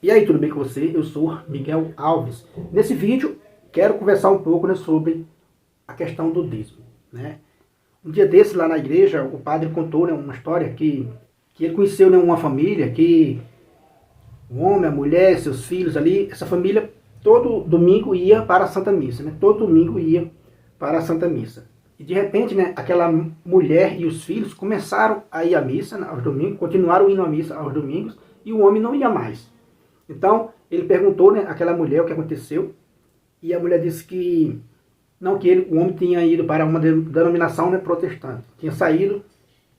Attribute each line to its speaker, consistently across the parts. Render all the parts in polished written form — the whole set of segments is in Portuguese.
Speaker 1: E aí, tudo bem com você? Eu sou Miguel Alves. Nesse vídeo, quero conversar um pouco, né, sobre a questão do dízimo, né? Um dia desses, lá na igreja, o padre contou, né, uma história que ele conheceu, né, uma família que o homem, a mulher, seus filhos ali, essa família todo domingo ia para a Santa Missa, né? Todo domingo ia para a Santa Missa. E de repente, né, aquela mulher e os filhos começaram a ir à missa, né, aos domingos, continuaram indo à missa aos domingos, e o homem não ia mais. Então, ele perguntou, né, àquela mulher o que aconteceu, e a mulher disse que não, que o homem tinha ido para uma denominação, né, protestante. Tinha saído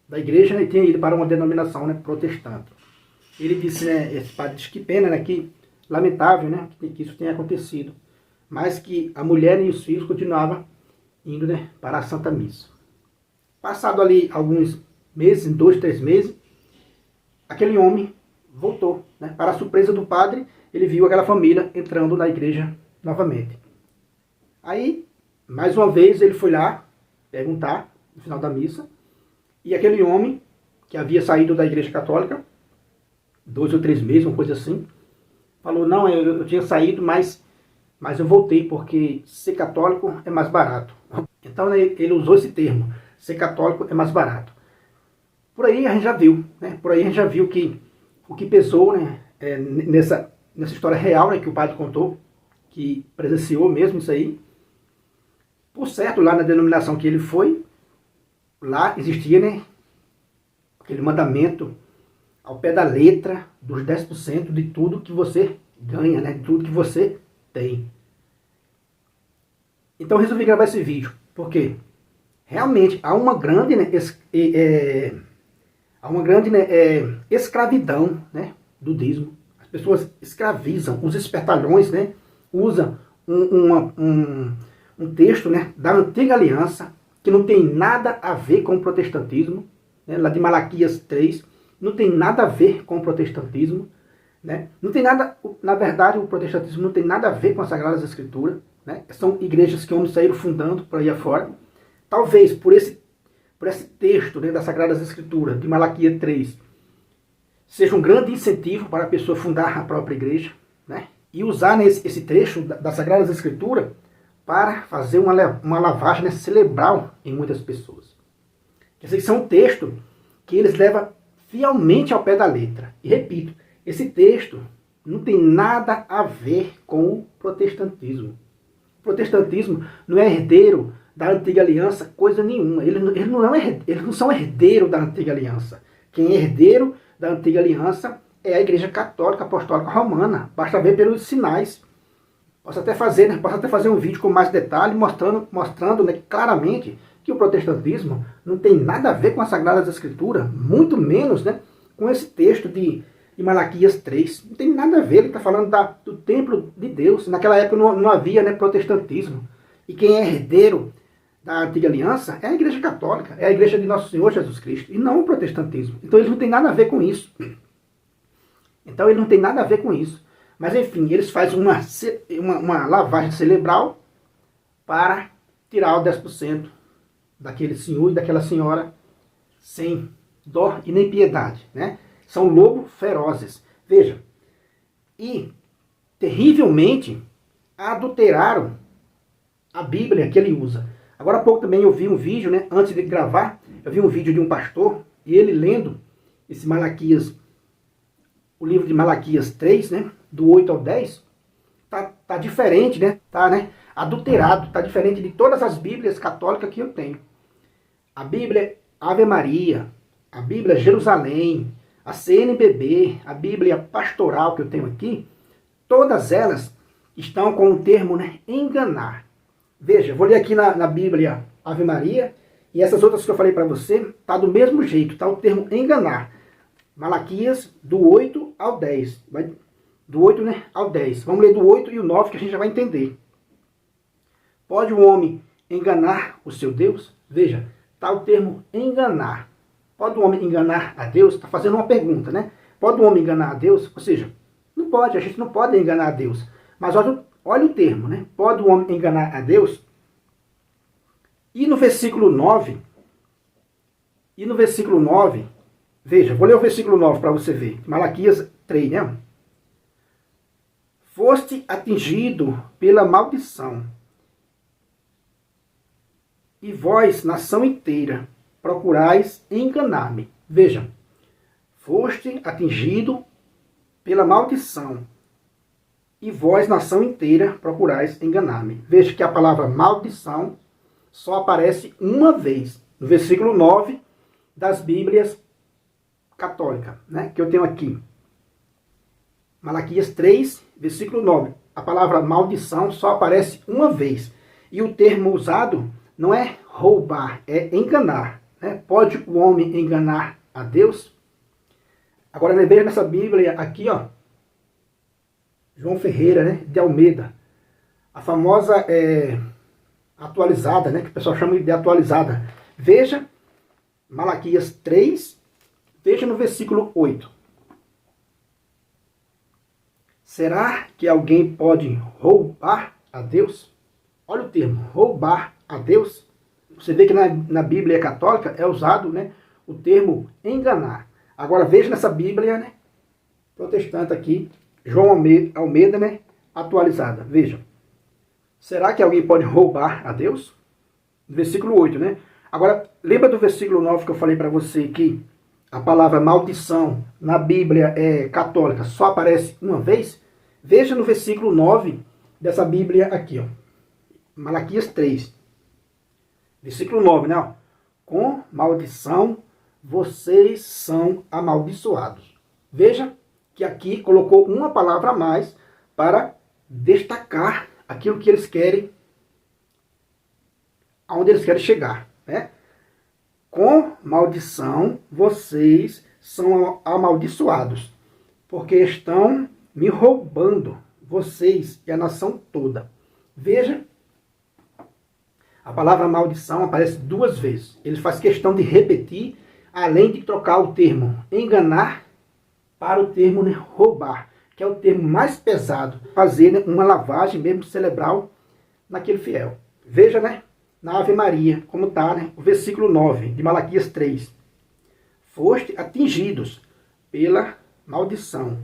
Speaker 1: da igreja, né, e tinha ido para uma denominação, né, protestante. Ele disse, né, esse padre disse que pena, né, que lamentável, né, que isso tenha acontecido, mas que a mulher e os filhos continuavam indo, né, para a Santa Missa. Passado ali alguns meses, 2, 3 meses, aquele homem voltou, né? Para a surpresa do padre, ele viu aquela família entrando na igreja novamente. Aí, mais uma vez, ele foi lá perguntar, no final da missa, e aquele homem, que havia saído da igreja católica, 2 ou 3 meses, uma coisa assim, falou, não, eu tinha saído, mas eu voltei, porque ser católico é mais barato. Então, né, ele usou esse termo, ser católico é mais barato. Por aí a gente já viu, né? Por aí a gente já viu que o que pesou, né, nessa história real, né, que o padre contou, que presenciou mesmo isso aí. Por certo, lá na denominação que ele foi, lá existia, né, aquele mandamento ao pé da letra dos 10% de tudo que você ganha, né, de tudo que você tem. Então eu resolvi gravar esse vídeo, porque realmente há uma grande, né, escravidão, né, do dízimo. As pessoas escravizam, os espertalhões, né, usam um texto, né, da Antiga Aliança, que não tem nada a ver com o protestantismo, né, lá de Malaquias 3, não tem nada a ver com o protestantismo, né, não tem nada, na verdade o protestantismo não tem nada a ver com as Sagradas Escrituras, né, são igrejas que homens saíram fundando por aí afora. Talvez por esse texto, né, das Sagradas Escrituras, de Malaquias 3, seja um grande incentivo para a pessoa fundar a própria igreja, né, e usar, né, esse trecho das Sagradas Escrituras para fazer uma lavagem, né, cerebral em muitas pessoas. Esse é um texto que eles levam fielmente ao pé da letra. E repito, esse texto não tem nada a ver com o protestantismo. O protestantismo não é herdeiro da Antiga Aliança, coisa nenhuma. Eles não são herdeiros da Antiga Aliança. Quem é herdeiro da Antiga Aliança é a Igreja Católica Apostólica Romana. Basta ver pelos sinais. Posso até fazer um vídeo com mais detalhe, mostrando, né, claramente que o protestantismo não tem nada a ver com as Sagradas Escrituras, muito menos, né, com esse texto de Malaquias 3. Não tem nada a ver, ele está falando do templo de Deus. Naquela época não havia, né, protestantismo. E quem é herdeiro da Antiga Aliança é a Igreja Católica, é a Igreja de Nosso Senhor Jesus Cristo, e não o protestantismo. Então eles não têm nada a ver com isso. Mas enfim, eles fazem uma lavagem cerebral para tirar o 10% daquele senhor e daquela senhora sem dó e nem piedade, né? São lobos ferozes. Veja, e terrivelmente adulteraram a Bíblia que ele usa. Agora há pouco também eu vi um vídeo, né, antes de gravar, eu vi um vídeo de um pastor, e ele lendo esse Malaquias, o livro de Malaquias 3, né, do 8 ao 10, tá diferente, né, adulterado, tá diferente de todas as Bíblias católicas que eu tenho. A Bíblia Ave Maria, a Bíblia Jerusalém, a CNBB, a Bíblia pastoral que eu tenho aqui, todas elas estão com o termo, né, enganar. Veja, vou ler aqui na Bíblia Ave Maria, e essas outras que eu falei para você, tá do mesmo jeito, tá o termo enganar. Malaquias do 8 ao 10. Do 8, né, ao 10. Vamos ler do 8 e o 9 que a gente já vai entender. Pode o homem enganar o seu Deus? Veja, tá o termo enganar. Pode o homem enganar a Deus? Está fazendo uma pergunta, né? Pode o homem enganar a Deus? Ou seja, não pode, a gente não pode enganar a Deus. Mas olha o termo, né? Pode o homem enganar a Deus? E no versículo 9, veja, vou ler o versículo 9 para você ver. Malaquias 3, né? Foste atingido pela maldição, e vós, nação inteira, procurais enganar-me. Veja, foste atingido pela maldição, e vós, nação inteira, procurais enganar-me. Veja que a palavra maldição só aparece uma vez, no versículo 9 das Bíblias católicas, né, que eu tenho aqui. Malaquias 3, versículo 9. A palavra maldição só aparece uma vez. E o termo usado não é roubar, é enganar. Né? Pode o homem enganar a Deus? Agora, veja nessa Bíblia aqui, ó, João Ferreira, né, de Almeida. A famosa atualizada, né, que o pessoal chama de atualizada. Veja Malaquias 3, veja no versículo 8. Será que alguém pode roubar a Deus? Olha o termo, roubar a Deus. Você vê que na Bíblia católica é usado, né, o termo enganar. Agora veja nessa Bíblia, né, protestante aqui, João Almeida, né, atualizada. Veja. Será que alguém pode roubar a Deus? Versículo 8, né? Agora, lembra do versículo 9 que eu falei para você que a palavra maldição na Bíblia católica só aparece uma vez? Veja no versículo 9 dessa Bíblia aqui, ó. Malaquias 3. Versículo 9, né? Ó. Com maldição vocês são amaldiçoados. Veja que aqui colocou uma palavra a mais para destacar aquilo que eles querem, aonde eles querem chegar, né? Com maldição vocês são amaldiçoados, porque estão me roubando, vocês e a nação toda. Veja, a palavra maldição aparece duas vezes. Ele faz questão de repetir, além de trocar o termo enganar para o termo, né, roubar, que é o termo mais pesado, fazer, né, uma lavagem mesmo cerebral naquele fiel. Veja, né, na Ave Maria, como está, né, o versículo 9 de Malaquias 3. Foste atingidos pela maldição.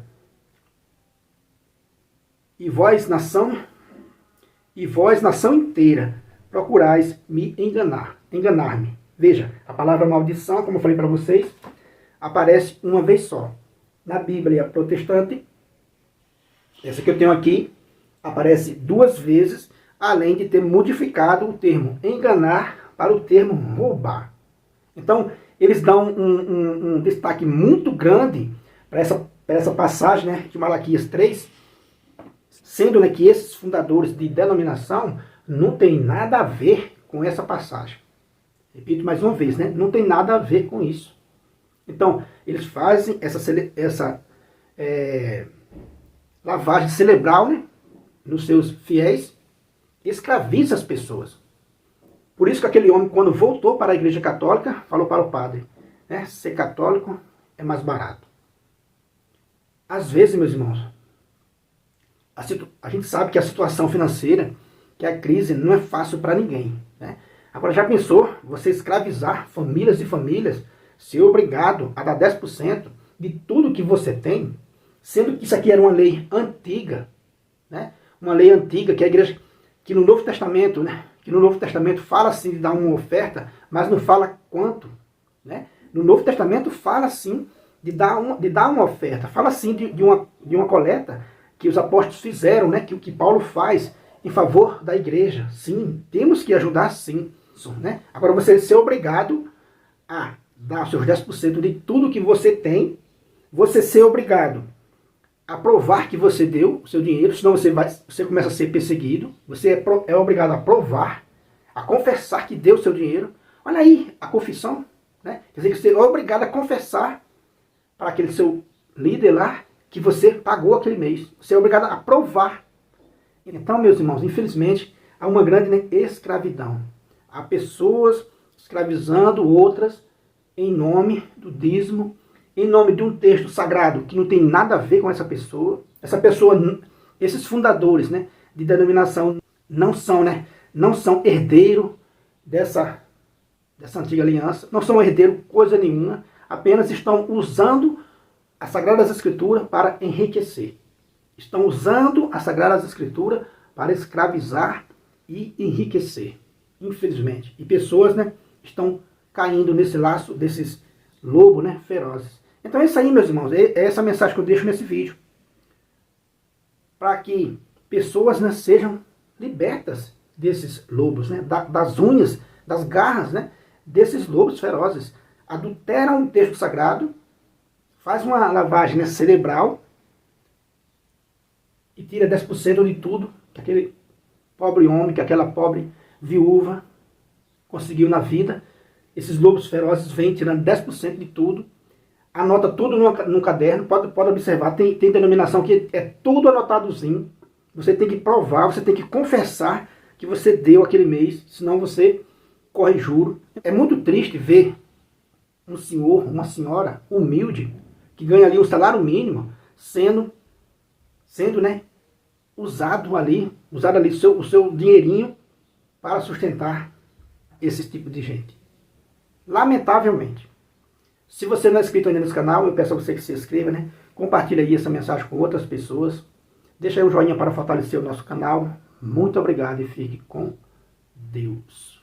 Speaker 1: E vós, nação inteira, procurais me enganar-me. Veja, a palavra maldição, como eu falei para vocês, aparece uma vez só. Na Bíblia protestante, essa que eu tenho aqui, aparece duas vezes, além de ter modificado o termo enganar para o termo roubar. Então, eles dão um destaque muito grande para essa passagem, né, de Malaquias 3, sendo, né, que esses fundadores de denominação não tem nada a ver com essa passagem. Repito mais uma vez, né, não tem nada a ver com isso. Então, eles fazem essa lavagem cerebral, né, nos seus fiéis, escraviza as pessoas. Por isso que aquele homem, quando voltou para a igreja católica, falou para o padre, né, ser católico é mais barato. Às vezes, meus irmãos, a gente sabe que a situação financeira, que a crise não é fácil para ninguém, né? Agora, já pensou você escravizar famílias e famílias, ser obrigado a dar 10% de tudo que você tem, sendo que isso aqui era uma lei antiga, né? Uma lei antiga que a igreja, que no Novo Testamento, né? Que no Novo Testamento fala sim de dar uma oferta, mas não fala quanto, né? No Novo Testamento fala sim de dar uma oferta, fala sim de uma coleta que os apóstolos fizeram, né? Que o que Paulo faz em favor da igreja. Sim, temos que ajudar sim, né? Agora você ser obrigado a dar os seus 10% de tudo que você tem, você ser obrigado a provar que você deu o seu dinheiro, senão você começa a ser perseguido, você é obrigado a provar, a confessar que deu o seu dinheiro. Olha aí a confissão, né? Quer dizer que você é obrigado a confessar para aquele seu líder lá que você pagou aquele mês. Você é obrigado a provar. Então, meus irmãos, infelizmente, há uma grande, né, escravidão. Há pessoas escravizando outras em nome do dízimo, em nome de um texto sagrado que não tem nada a ver com essa pessoa. Essa pessoa, esses fundadores, né, de denominação não são, né, não são herdeiro dessa antiga aliança, não são herdeiro coisa nenhuma, apenas estão usando as Sagradas Escrituras para enriquecer. estão usando as Sagradas Escrituras para escravizar e enriquecer, infelizmente. E pessoas, né, estão caindo nesse laço desses lobos, né, ferozes. Então é isso aí, meus irmãos, é essa mensagem que eu deixo nesse vídeo. Para que pessoas, né, sejam libertas desses lobos, né, das unhas, das garras, né, desses lobos ferozes. Adulteram o texto sagrado, faz uma lavagem, né, cerebral e tira 10% de tudo que aquele pobre homem, que aquela pobre viúva conseguiu na vida. Esses lobos ferozes vêm tirando 10% de tudo, anota tudo num caderno, pode observar, tem denominação que é tudo anotadozinho. Você tem que provar, você tem que confessar que você deu aquele mês, senão você corre juro. É muito triste ver um senhor, uma senhora humilde, que ganha ali um salário mínimo, sendo né, usado ali o seu dinheirinho para sustentar esse tipo de gente. Lamentavelmente. Se você não é inscrito ainda nesse canal, eu peço a você que se inscreva, né? Compartilhe aí essa mensagem com outras pessoas. Deixa aí um joinha para fortalecer o nosso canal. Muito obrigado e fique com Deus.